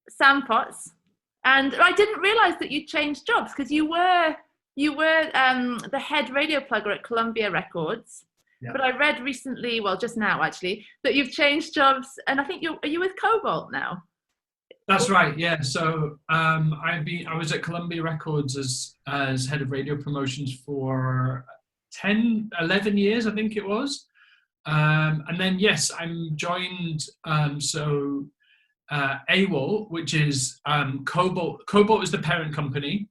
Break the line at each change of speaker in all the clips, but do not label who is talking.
Sam Potts, and I didn't realise that you changed jobs because you were the head radio plugger at Columbia Records.
Yeah.
But I read recently, well, just now actually, that you've changed jobs, and I think are you with Cobalt now?
That's right. Yeah. So I was at Columbia Records as head of radio promotions for 11 years, I think it was. And then yes, I'm joined. AWAL, which is Cobalt. Cobalt is the parent company,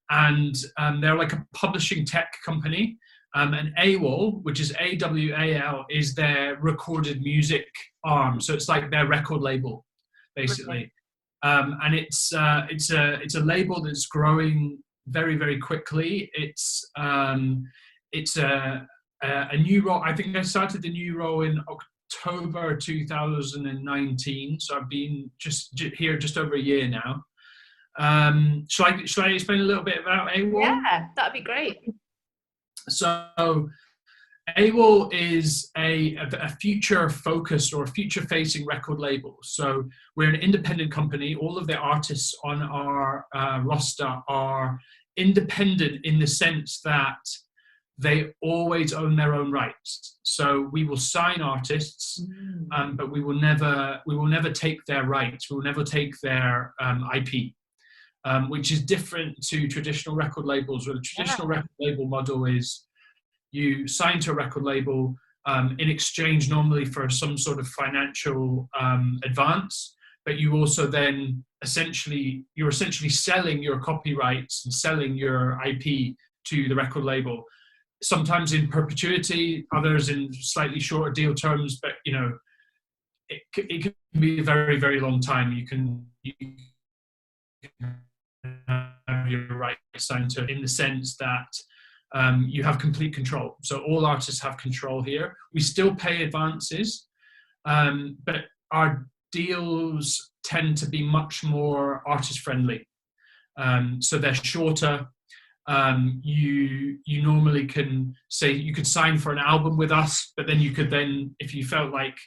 and they're like a publishing tech company. And AWAL, which is AWAL, is their recorded music arm. So it's like their record label, basically. And it's a label that's growing very, very quickly. It's a new role. I think I started the new role in October 2019. So I've been here just over a year now. Shall I explain a little bit about AWAL?
Yeah, that'd be great.
So AWAL is a future-focused or a future-facing record label. So we're an independent company. All of the artists on our roster are independent in the sense that they always own their own rights. So we will sign artists, but we will never take their rights. We will never take their IP. Which is different to traditional record labels, where the traditional record label model is you sign to a record label in exchange normally for some sort of financial advance, but you also then you're essentially selling your copyrights and selling your IP to the record label, sometimes in perpetuity, others in slightly shorter deal terms, but it can be a very, very long time. You can have your rights signed to, in the sense that you have complete control. So all artists have control here. We still pay advances, but our deals tend to be much more artist friendly. So they're shorter. You normally can say you could sign for an album with us, but then you could if you felt like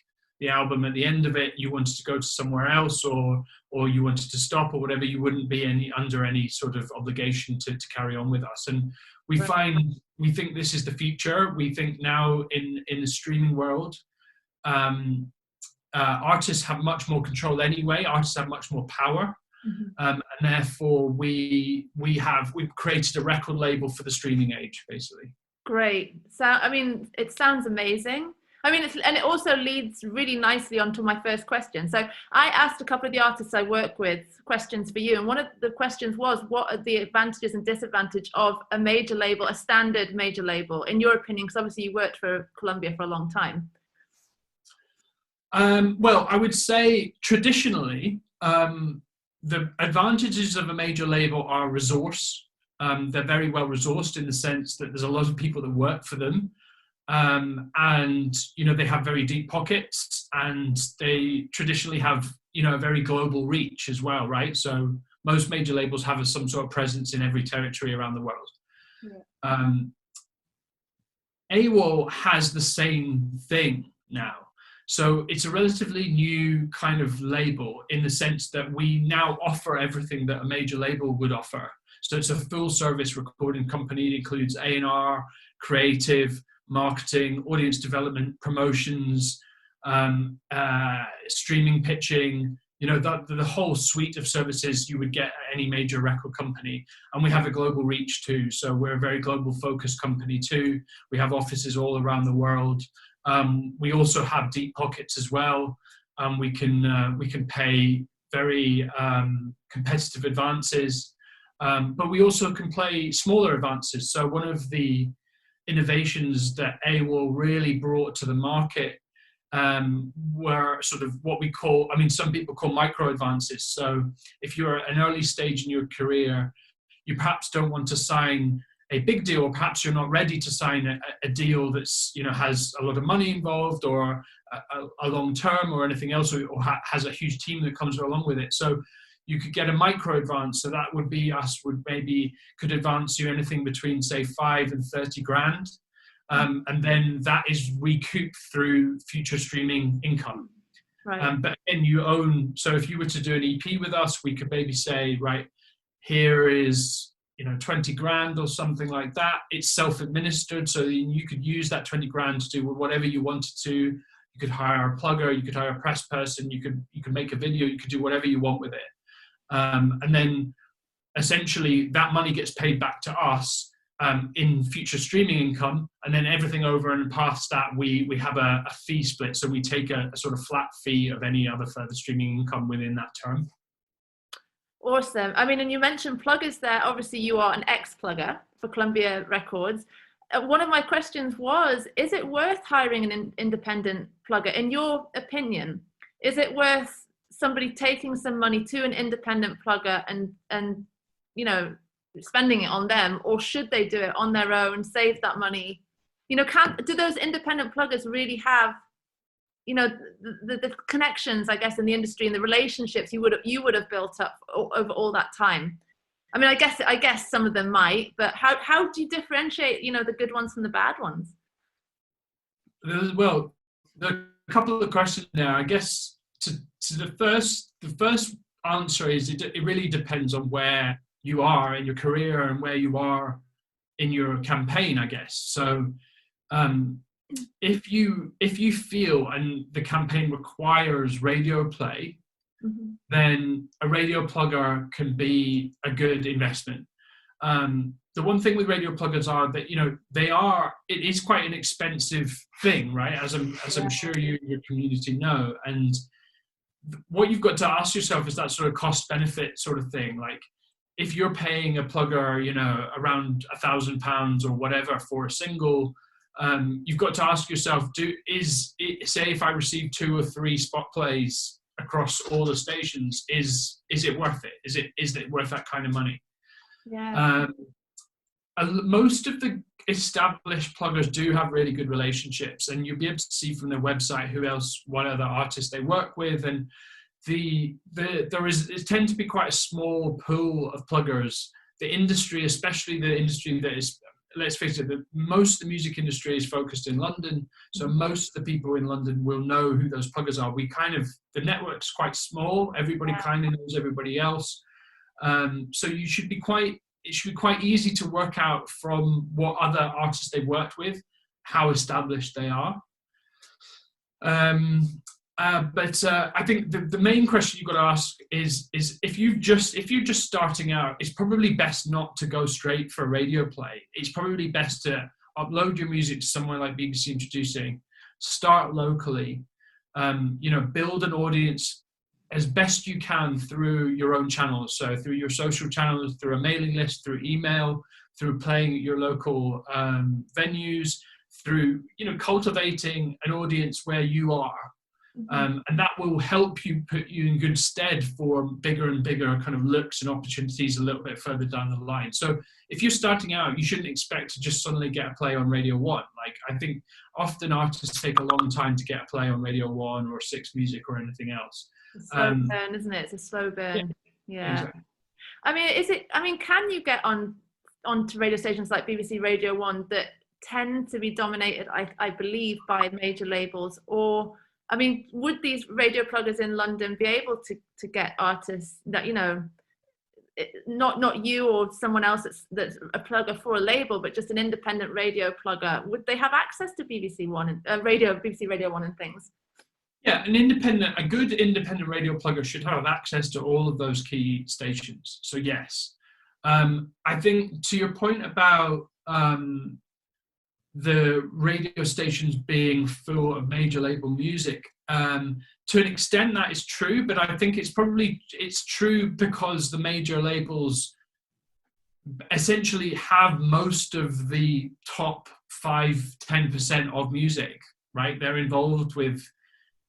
the album at the end of it, you wanted to go to somewhere else, or you wanted to stop or whatever, you wouldn't be under any sort of obligation to carry on with us. And we think this is the future. We think now in the streaming world, artists have much more control anyway. Artists have much more power. And therefore we've created a record label for the streaming age, basically.
Great. So, I mean, it sounds amazing. I mean, and it also leads really nicely onto my first question. So I asked a couple of the artists I work with questions for you. And one of the questions was, what are the advantages and disadvantages of a major label, a standard major label, in your opinion? Because obviously you worked for Columbia for a long time.
Well, I would say traditionally, the advantages of a major label are resource. They're very well resourced in the sense that there's a lot of people that work for them. And they have very deep pockets, and they traditionally have a very global reach as well, right? So most major labels have some sort of presence in every territory around the world. AWAL has the same thing now. So it's a relatively new kind of label in the sense that we now offer everything that a major label would offer. So it's a full service recording company. It includes A&R, creative, marketing, audience development, promotions, streaming, pitching, the whole suite of services you would get at any major record company. And we have a global reach too. So we're a very global focused company too. We have offices all around the world. We also have deep pockets as well. We can pay very competitive advances, but we also can play smaller advances. So one of the innovations that AWAL really brought to the market were sort of what we call, some people call micro advances. So if you're at an early stage in your career, you perhaps don't want to sign a big deal, or perhaps you're not ready to sign a deal that's has a lot of money involved, or a long term, or anything else, or has a huge team that comes along with it. So you could get a micro advance. So that would be could advance you anything between say 5 and 30 grand. And then that is recouped through future streaming income.
Right.
But then you own, so if you were to do an EP with us, we could maybe say, right, here is, 20 grand or something like that. It's self-administered, so you could use that 20 grand to do whatever you wanted to. You could hire a plugger, you could hire a press person, you could make a video, you could do whatever you want with it. And then essentially that money gets paid back to us in future streaming income, and then everything over and past that, we have a fee split. So we take a sort of flat fee of any other further streaming income within that term.
Awesome. I mean, and you mentioned pluggers there. Obviously, you are an ex-plugger for Columbia Records. One of my questions was, is it worth hiring an independent plugger? In your opinion, is it worth somebody taking some money to an independent plugger and spending it on them, or should they do it on their own, save that money? Do those independent pluggers really have the connections, I guess, in the industry and the relationships you would have built up over all that time? I mean, I guess some of them might, but how do you differentiate, the good ones from the bad ones?
Well, there are a couple of questions there. I guess to the first answer is it really depends on where you are in your career and where you are in your campaign, I guess. So if you feel and the campaign requires radio play, mm-hmm. then a radio plugger can be a good investment. The one thing with radio pluggers are that it is quite an expensive thing, right? As I'm sure you and your community know. And what you've got to ask yourself is that sort of cost benefit sort of thing. Like, if you're paying a plugger, around £1,000 or whatever for a single, you've got to ask yourself, say if I receive 2 or 3 spot plays across all the stations, is it worth it? Is it worth that kind of money?
Yeah.
Most of the established pluggers do have really good relationships, and you'll be able to see from their website what other artists they work with, and it tends to be quite a small pool of pluggers. The industry, especially the industry that is, let's face it, most of the music industry is focused in London, so most of the people in London will know who those pluggers are. The network's quite small, everybody kind of knows everybody else, so it should be quite easy to work out from what other artists they worked with, how established they are. But I think the main question you've got to ask is if you're just starting out, it's probably best not to go straight for radio play. It's probably best to upload your music to somewhere like BBC Introducing, start locally, build an audience as best you can through your own channels. So through your social channels, through a mailing list, through email, through playing at your local venues, through cultivating an audience where you are. And that will help you put you in good stead for bigger and bigger kind of looks and opportunities a little bit further down the line. So if you're starting out, you shouldn't expect to just suddenly get a play on Radio 1. Like, I think often artists take a long time to get a play on Radio 1 or 6 Music or anything else.
It's a slow burn, isn't it? It's a slow burn. Yeah.
Exactly.
I mean, can you get onto radio stations like BBC Radio 1 that tend to be dominated, I believe, by major labels? Or, I mean, would these radio pluggers in London be able to get artists that, not you or someone else that's a plugger for a label, but just an independent radio plugger? Would they have access to BBC Radio 1 and things?
Yeah, a good independent radio plugger should have access to all of those key stations. So yes, I think to your point about the radio stations being full of major label music, to an extent that is true, but I think it's true because the major labels essentially have most of the top 5-10% of music, right? They're involved with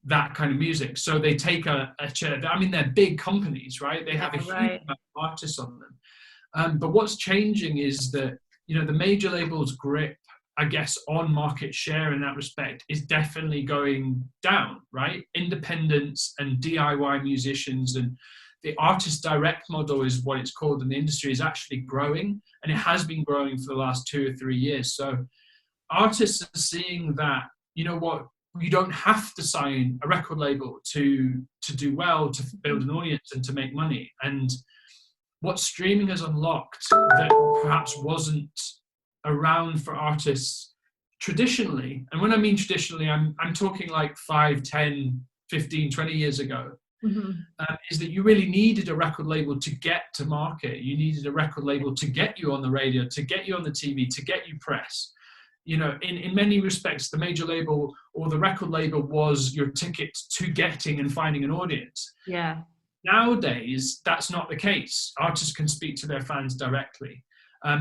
that kind of music, so they take a share. I mean, they're big companies, right? They have a huge amount of artists on them. But what's changing is that the major labels' grip, I guess, on market share in that respect is definitely going down, right? Independents and DIY musicians and the artist direct model is what it's called in the industry, is actually growing, and it has been growing for the last 2 or 3 years. So artists are seeing that, you don't have to sign a record label to do well, to build an audience and to make money. And what streaming has unlocked that perhaps wasn't around for artists traditionally, and when I mean traditionally, I'm talking like 5, 10, 15, 20 years ago, is that you really needed a record label to get to market. You needed a record label to get you on the radio, to get you on the TV, to get you press. You know, in many respects, the major label or the record label was your ticket to getting and finding an audience.
Yeah. Nowadays,
that's not the case. Artists can speak to their fans directly.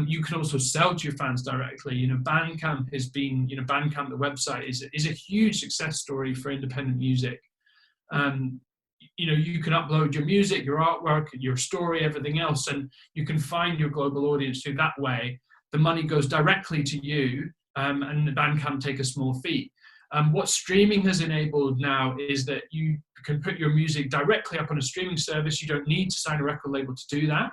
You can also sell to your fans directly. You know, Bandcamp has been, you know, Bandcamp, the website, is a huge success story for independent music. You know, you can upload your music, your artwork, your story, everything else, and you can find your global audience through that way. The money goes directly to you, and the Bandcamp take a small fee. What streaming has enabled now is that you can put your music directly up on a streaming service. You don't need to sign a record label to do that.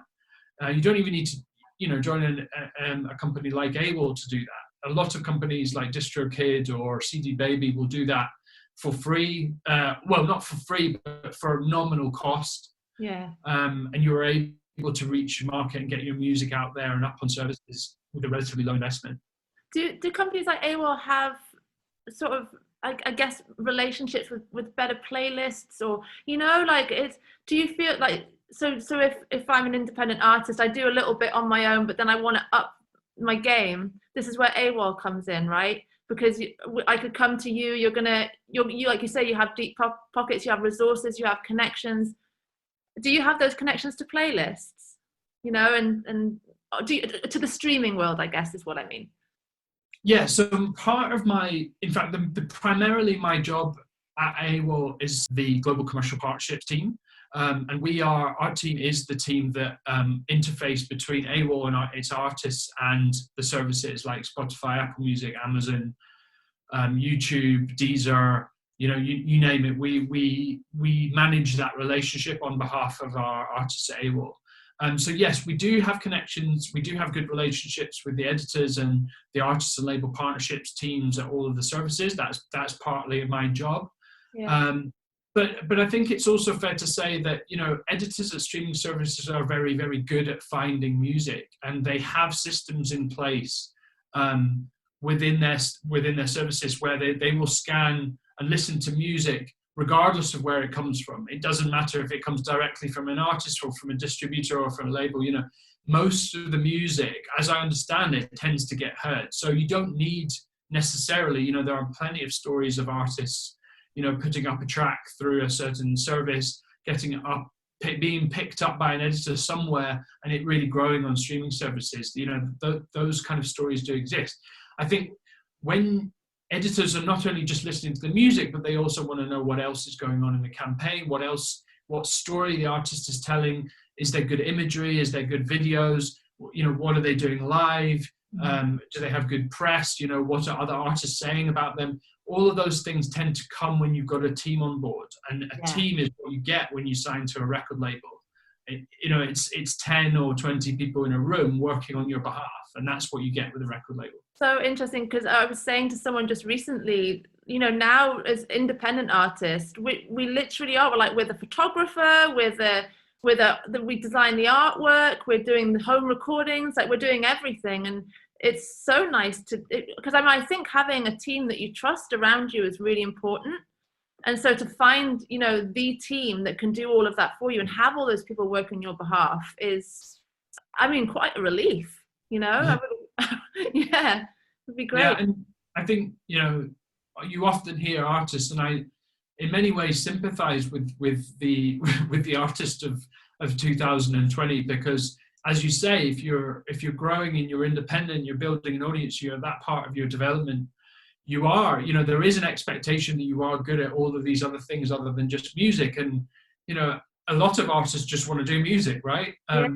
You don't even need to, you know, join a company like AWAL to do that. A lot of companies like DistroKid or CD Baby will do that for free. Well, not for free, but for a nominal cost.
Yeah.
And you're able to reach your market and get your music out there and up on services with a relatively low investment.
Do companies like AWAL have sort of, I guess, relationships with better playlists, or, you know, like, do you feel like, so if I'm an independent artist, I do a little bit on my own, but then I want to up my game, this is where AWAL comes in, right? Because I could come to you, you like you say, you have deep pockets, you have resources, you have connections. Do you have those connections to playlists, you know, and to the streaming world, I guess, is what I mean?
Yeah, so part of in fact, primarily my job at AWAL is the Global Commercial Partnerships team. And our team is the team that interface between AWAL and its artists and the services like Spotify, Apple Music, Amazon, YouTube, Deezer, you know, you name it. We manage that relationship on behalf of our artists at AWAL. So yes, we do have connections. We do have good relationships with the editors and the artists and label partnerships teams at all of the services. That's partly my job. Yeah. But I think it's also fair to say that, you know, editors at streaming services are very, very good at finding music, and they have systems in place within their services where they will scan and listen to music regardless of where it comes from. It doesn't matter if it comes directly from an artist or from a distributor or from a label. You know, most of the music, as I understand it, tends to get heard. So you don't need necessarily, you know, there are plenty of stories of artists, you know, putting up a track through a certain service, getting it up, being picked up by an editor somewhere, and it really growing on streaming services. You know, those kind of stories do exist. I think when editors are not only just listening to the music, but they also want to know what else is going on in the campaign, what story the artist is telling. Is there good imagery? Is there good videos? You know, what are they doing live? Do they have good press? You know, what are other artists saying about them? All of those things tend to come when you've got a team on board, and a team is what you get when you sign to a record label. You know, it's 10 or 20 people in a room working on your behalf, and that's what you get with a record label.
So interesting, because I was saying to someone just recently, you know, now as independent artists, we literally are, we're the photographer, we design the artwork, we're doing the home recordings, like we're doing everything. And it's so nice because I think having a team that you trust around you is really important. And so to find, you know, the team that can do all of that for you and have all those people work on your behalf is, I mean, quite a relief, you know? Yeah, it'd be great.
Yeah, and I think, you know, you often hear artists, and I, in many ways, sympathize with the artist of 2020, because, as you say, if you're growing and you're independent, you're building an audience, you're that part of your development. You are, you know, there is an expectation that you are good at all of these other things other than just music, and you know, a lot of artists just want to do music, right? But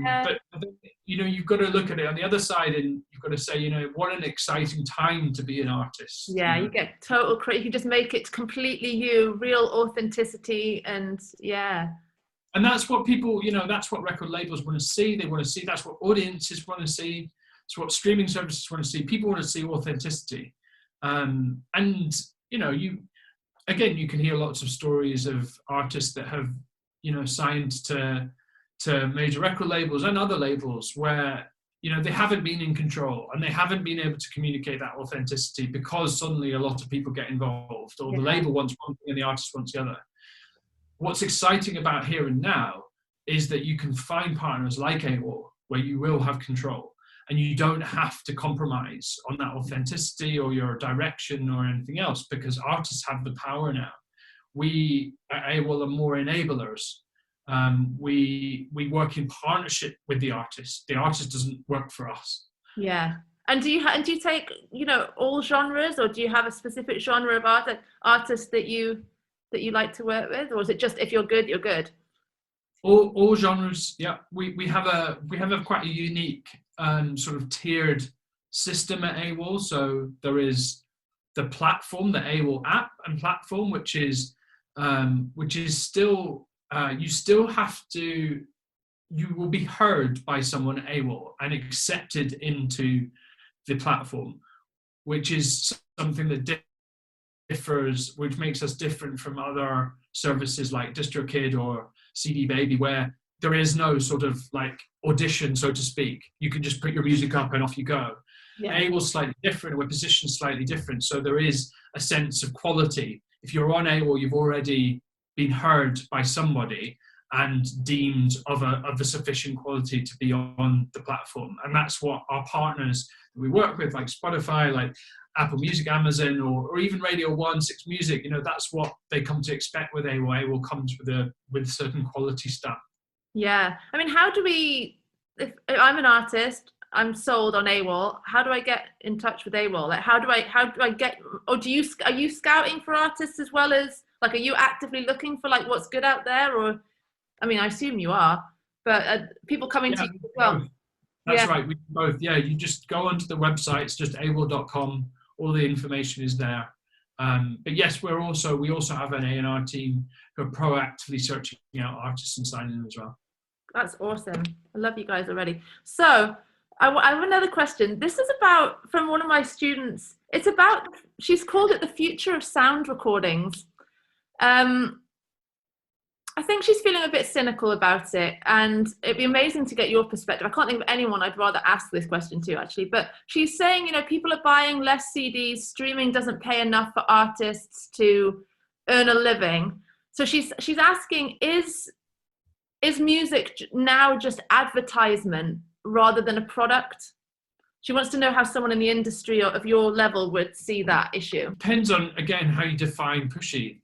you know, you've got to look at it on the other side, and you've got to say, you know, what an exciting time to be an artist.
Yeah, you get total credit. You can just make it completely you, real authenticity, and yeah.
And that's what people, you know, that's what record labels want to see. They want to see. That's what audiences want to see. It's what streaming services want to see. People want to see authenticity. And you know, again, you can hear lots of stories of artists that have, signed to major record labels and other labels where, they haven't been in control and they haven't been able to communicate that authenticity because suddenly a lot of people get involved, or the label wants one thing and the artist wants the other. What's exciting about here and now is that you can find partners like AWAL where you will have control and you don't have to compromise on that authenticity or your direction or anything else, because artists have the power now. We at AWAL are more enablers. We work in partnership with the artist. The artist doesn't work for us.
Yeah. And do you take, all genres, or do you have a specific genre of artists that you like to work with, or is it just if you're good, you're good?
All genres. Yeah. We have a quite a unique sort of tiered system at AWAL. So there is the platform, the AWAL app and platform, which is still, you will be heard by someone at AWAL and accepted into the platform, which is something that differs, which makes us different from other services like DistroKid or CD Baby, where there is no sort of like audition, so to speak. You can just put your music up and off you go. Yeah. AWAL's slightly different, we're positioned slightly different, so there is a sense of quality. If you're on AWAL, you've already been heard by somebody and deemed of a sufficient quality to be on the platform. And that's what our partners that we work with, like Spotify, like Apple Music, Amazon, or even Radio 1, 6 Music, that's what they come to expect with AWAL. AWAL comes with certain quality stamp.
Yeah. I mean, how do we, if I'm an artist, I'm sold on AWAL, how do I get in touch with AWAL? Like, how do I get, or are you scouting for artists as well as, like, are you actively looking for like what's good out there? Or, I mean, I assume you are, but people coming to you as well.
Both. That's right, we both. Yeah, you just go onto the website, it's just awal.com, all the information is there. But yes, we also have an A&R team who are proactively searching out artists and signing them as well.
That's awesome. I love you guys already. So I have another question. This is from one of my students. It's about, she's called it the future of sound recordings. I think she's feeling a bit cynical about it, and it'd be amazing to get your perspective. I can't think of anyone I'd rather ask this question to, actually, but she's saying, people are buying less CDs, streaming doesn't pay enough for artists to earn a living. So she's asking, is music now just advertisement rather than a product? She wants to know how someone in the industry of your level would see that issue.
Depends on, again, how you define pushy.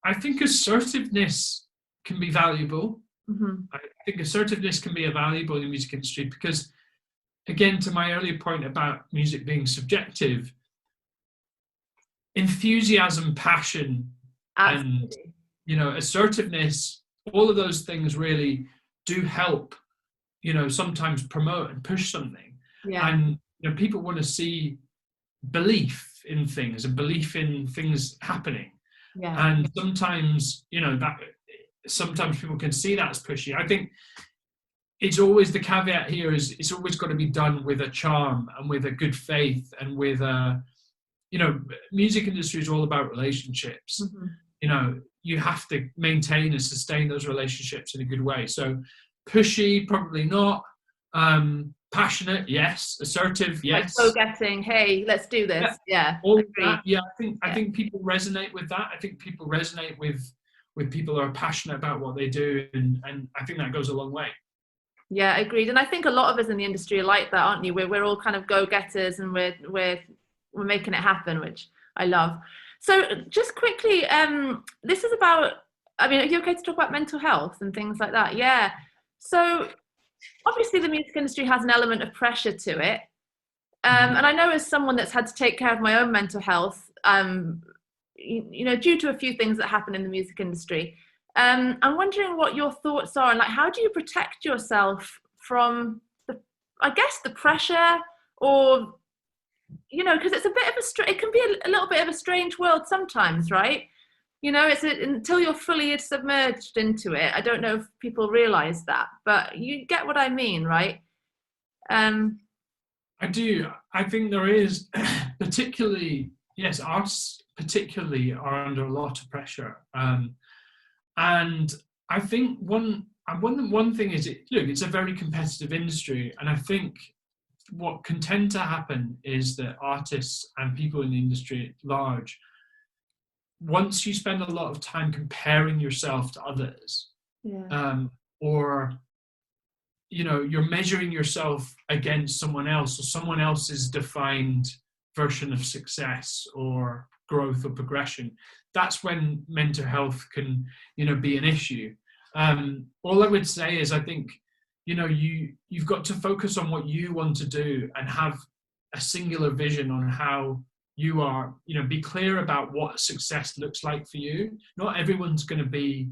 I think assertiveness can be valuable. Mm-hmm. I think assertiveness can be valuable in the music industry because, again, to my earlier point about music being subjective, enthusiasm, passion, absolutely, and assertiveness, all of those things really do help, sometimes promote and push something. Yeah. And people want to see belief in things and belief in things happening. Yeah. And sometimes, sometimes people can see that as pushy. I think it's always, the caveat here is it's always got to be done with a charm and with a good faith and with music industry is all about relationships. Mm-hmm. You have to maintain and sustain those relationships in a good way. So pushy, probably not. Passionate, yes. Assertive, yes.
Like go-getting, hey, let's do this. Yeah.
All that. Yeah, I think people resonate with that. I think people resonate with people who are passionate about what they do, and I think that goes a long way.
Yeah, agreed. And I think a lot of us in the industry are like that, aren't you? We're all kind of go-getters, and we're making it happen, which I love. So just quickly, this is about, I mean, are you okay to talk about mental health and things like that? Yeah. So obviously the music industry has an element of pressure to it. And I know as someone that's had to take care of my own mental health, due to a few things that happen in the music industry, I'm wondering what your thoughts are, and like, how do you protect yourself from the pressure, or, because it's a bit of it can be a little bit of a strange world sometimes, right? It's until you're fully submerged into it. I don't know if people realize that, but you get what I mean, right?
I do. I think there is, particularly yes, artists particularly are under a lot of pressure. And I think one thing is, look, it's a very competitive industry. And I think what can tend to happen is that artists and people in the industry at large, once you spend a lot of time comparing yourself to others, or you're measuring yourself against someone else or someone else's defined version of success or growth or progression, that's when mental health can be an issue. All I would say is, I think you've got to focus on what you want to do and have a singular vision on how you are, be clear about what success looks like for you. Not everyone's going to be,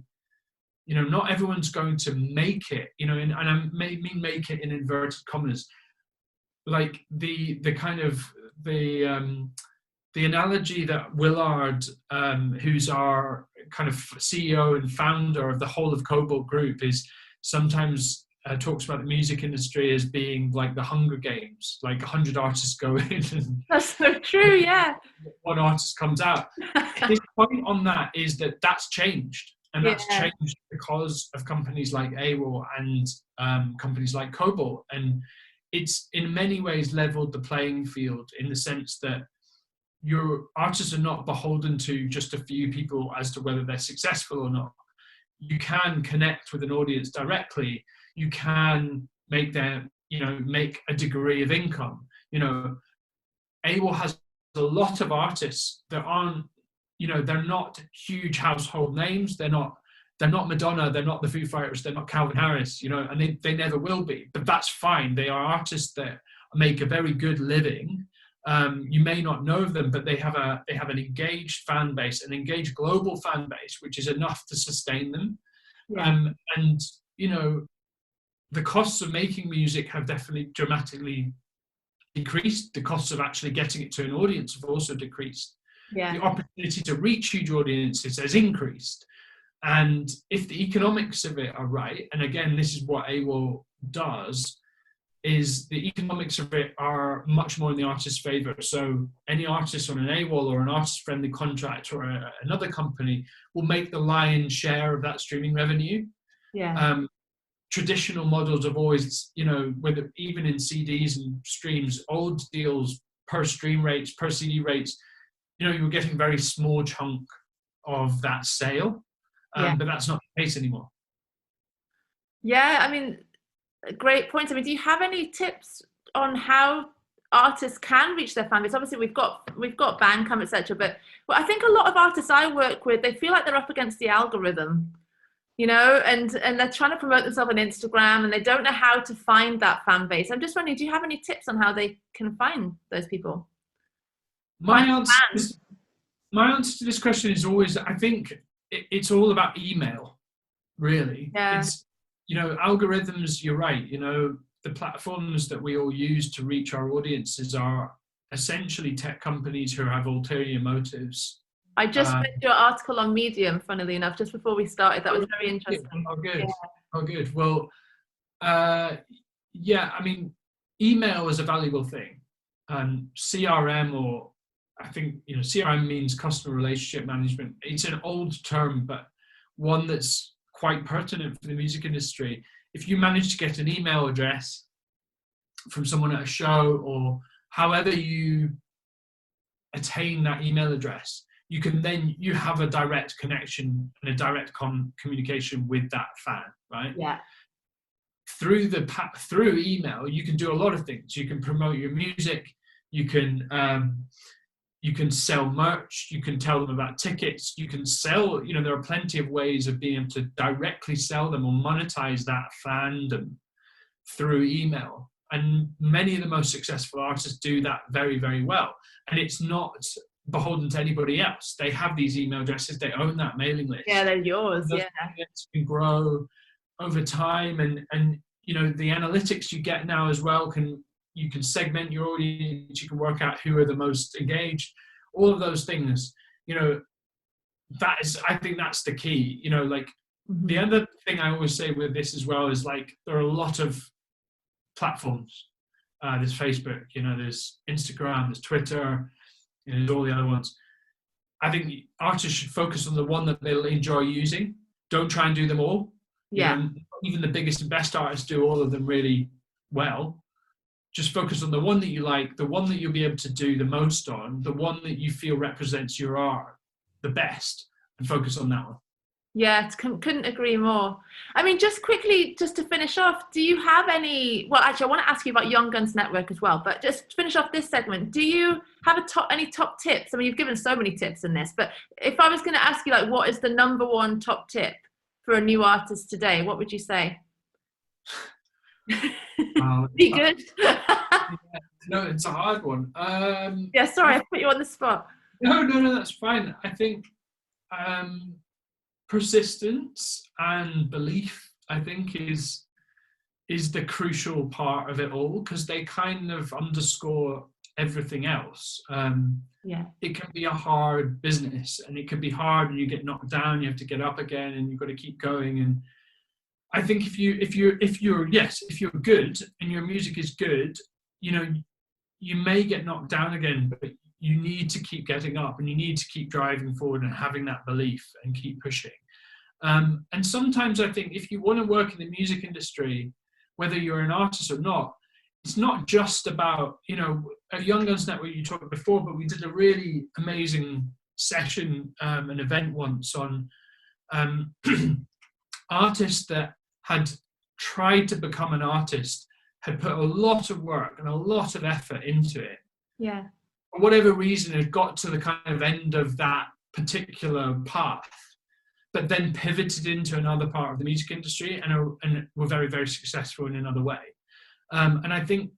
not everyone's going to make it, and I mean make it in inverted commas. Like the kind of the analogy that Willard, who's our kind of CEO and founder of the whole of Cobalt Group, is sometimes talks about the music industry as being like the Hunger Games, like 100 artists go in and
that's so true, yeah.
One artist comes out. His point on that is that that's changed, and that's changed because of companies like AWAL and companies like Cobalt, and it's in many ways leveled the playing field in the sense that your artists are not beholden to just a few people as to whether they're successful or not. You can connect with an audience directly. You can make them, make a degree of income. AWAL has a lot of artists that aren't, they're not huge household names. They're not Madonna. They're not the Foo Fighters. They're not Calvin Harris. And they never will be. But that's fine. They are artists that make a very good living. You may not know them, but they have an engaged fan base, an engaged global fan base, which is enough to sustain them. And the costs of making music have definitely dramatically decreased. The costs of actually getting it to an audience have also decreased. The opportunity to reach huge audiences has increased. And if the economics of it are right, and again, this is what AWAL does, is the economics of it are much more in the artist's favor. So any artist on an AWAL or an artist-friendly contract or another company will make the lion's share of that streaming revenue. Traditional models have always, whether even in CDs and streams, old deals per stream rates, per CD rates, you were getting a very small chunk of that sale. But that's not the case anymore.
Yeah, I mean, great point. I mean, do you have any tips on how artists can reach their fan base? Obviously, we've got Bandcamp, etc. But I think a lot of artists I work with, they feel like they're up against the algorithm, and they're trying to promote themselves on Instagram, and they don't know how to find that fan base. I'm just wondering, do you have any tips on how they can find those people?
My answer to this question is always, I think it's all about email, really. It's, algorithms, you're right, the platforms that we all use to reach our audiences are essentially tech companies who have ulterior motives.
I just read your article on Medium, funnily enough, just before we started. That was very interesting.
Oh, good. Oh, good. Well, I mean, email is a valuable thing. CRM, or I think, CRM means customer relationship management. It's an old term, but one that's quite pertinent for the music industry. If you manage to get an email address from someone at a show, or however you attain that email address, you have a direct connection and a direct communication with that fan, right?
Yeah.
Through email, you can do a lot of things. You can promote your music. You can sell merch. You can tell them about tickets. You can sell. There are plenty of ways of being able to directly sell them or monetize that fandom through email. And many of the most successful artists do that very, very well. And it's not beholden to anybody else. They have these email addresses. They own that mailing list.
Yeah, they're yours.
Those can grow over time, and the analytics you get now as well you can segment your audience. You can work out who are the most engaged. All of those things. I think that's the key. The other thing I always say with this as well is, there are a lot of platforms. There's Facebook. There's Instagram. There's Twitter. there's all the other ones. I think artists should focus on the one that they'll enjoy using. Don't try and do them all.
Yeah.
You know, even the biggest and best artists do all of them really well. Just focus on the one that you like, the one that you'll be able to do the most on, the one that you feel represents your art the best, and focus on that one.
Yeah, couldn't agree more. I mean, just quickly, just to finish off, do you have any, well, actually, I want to ask you about Young Guns Network as well, but just to finish off this segment, do you have any top tips? I mean, you've given so many tips in this, but if I was going to ask you, like, what is the #1 top tip for a new artist today, what would you say? Be good.
No, it's a hard one.
Yeah, sorry, I put you on the spot.
No, that's fine. I think persistence and belief, I think, is the crucial part of it all, because they kind of underscore everything else.
Yeah.
It can be a hard business, and it can be hard, and you get knocked down, you have to get up again, and you've got to keep going. And I think if you're good and your music is good, you know, you may get knocked down again, but you need to keep getting up, and you need to keep driving forward and having that belief and keep pushing. And sometimes I think if you want to work in the music industry, whether you're an artist or not, it's not just about, you know, at Young Guns Network, you talked before, but we did a really amazing session, an event once on artists that had tried to become an artist, had put a lot of work and a lot of effort into it.
Yeah.
For whatever reason, had got to the kind of end of that particular path, but then pivoted into another part of the music industry and were very, very successful in another way. And I think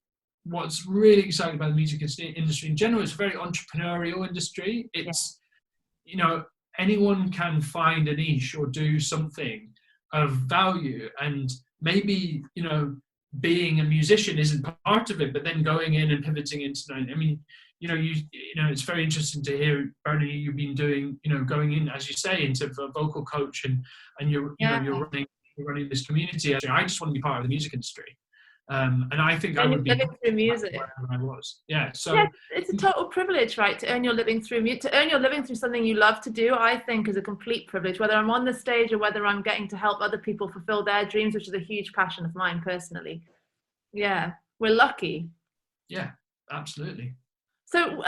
what's really exciting about the music industry in general, it's a very entrepreneurial industry. It's, you know, anyone can find a niche or do something of value, and maybe, you know, being a musician isn't part of it, but then going in and pivoting into, I mean, you know, it's very interesting to hear, Bernii, you've been doing, you know, going in, as you say, into a vocal coach, and you're, you know, you're running this community. I just want to be part of the music industry. And I think I would be
living through music.
wherever I was. Yeah. So
yeah, it's a total privilege, right? To earn your living through something you love to do, I think, is a complete privilege, whether I'm on the stage or whether I'm getting to help other people fulfill their dreams, which is a huge passion of mine personally. Yeah, we're lucky.
Yeah, absolutely.
So,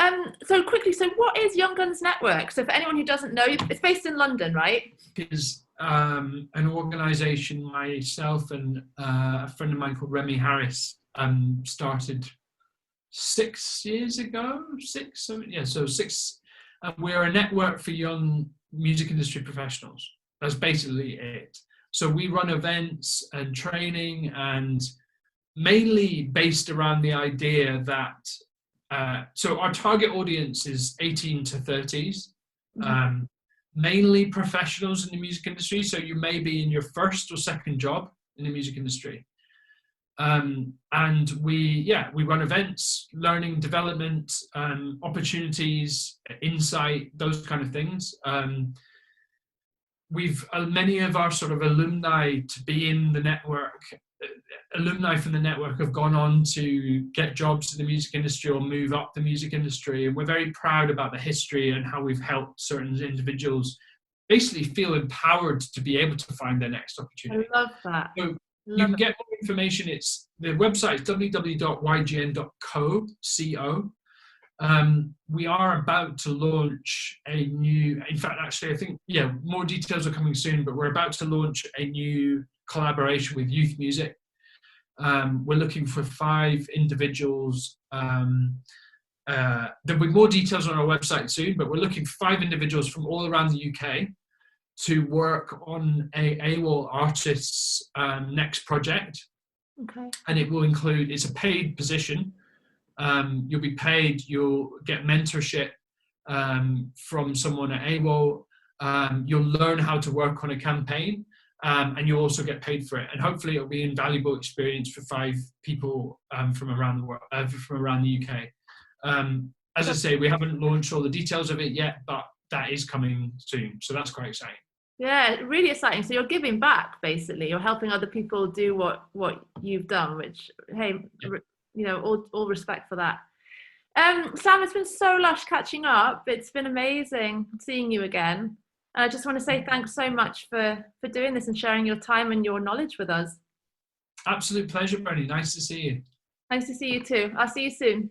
so quickly, so what is Young Guns Network? So for anyone who doesn't know, it's based in London, right?
It's an organisation myself and a friend of mine called Remy Harris started 6 years ago. We're a network for young music industry professionals. That's basically it. So we run events and training, and mainly based around the idea that so our target audience is 18 to 30s, mainly professionals in the music industry. So you may be in your first or second job in the music industry. And we run events, learning, development, opportunities, insight, those kind of things. We've many of our sort of alumni to be in the network. Alumni from the network have gone on to get jobs in the music industry or move up the music industry, and we're very proud about the history and how we've helped certain individuals basically feel empowered to be able to find their next opportunity.
I love that.
So you can get more information. It's the website is www.ygn.co. We are about to launch a new, in fact, actually, I think, more details are coming soon, but we're about to launch a new collaboration with youth music. We're looking for 5 individuals. There'll be more details on our website soon, but we're looking for 5 individuals from all around the UK to work on a AWAL artist's next project.
Okay.
And it will include, it's a paid position. You'll be paid, you'll get mentorship from someone at AWAL. You'll learn how to work on a campaign, and you'll also get paid for it. And hopefully it'll be an invaluable experience for 5 people from around the world, from around the UK. As I say, we haven't launched all the details of it yet, but that is coming soon. So that's quite exciting.
Yeah, really exciting. So you're giving back, basically. You're helping other people do what you've done, which, hey, you know, all respect for that. Sam, it's been so lush catching up. It's been amazing seeing you again. I just want to say thanks so much for doing this and sharing your time and your knowledge with us.
Absolute pleasure, Bernii. Nice to see you.
Nice to see you too. I'll see you soon.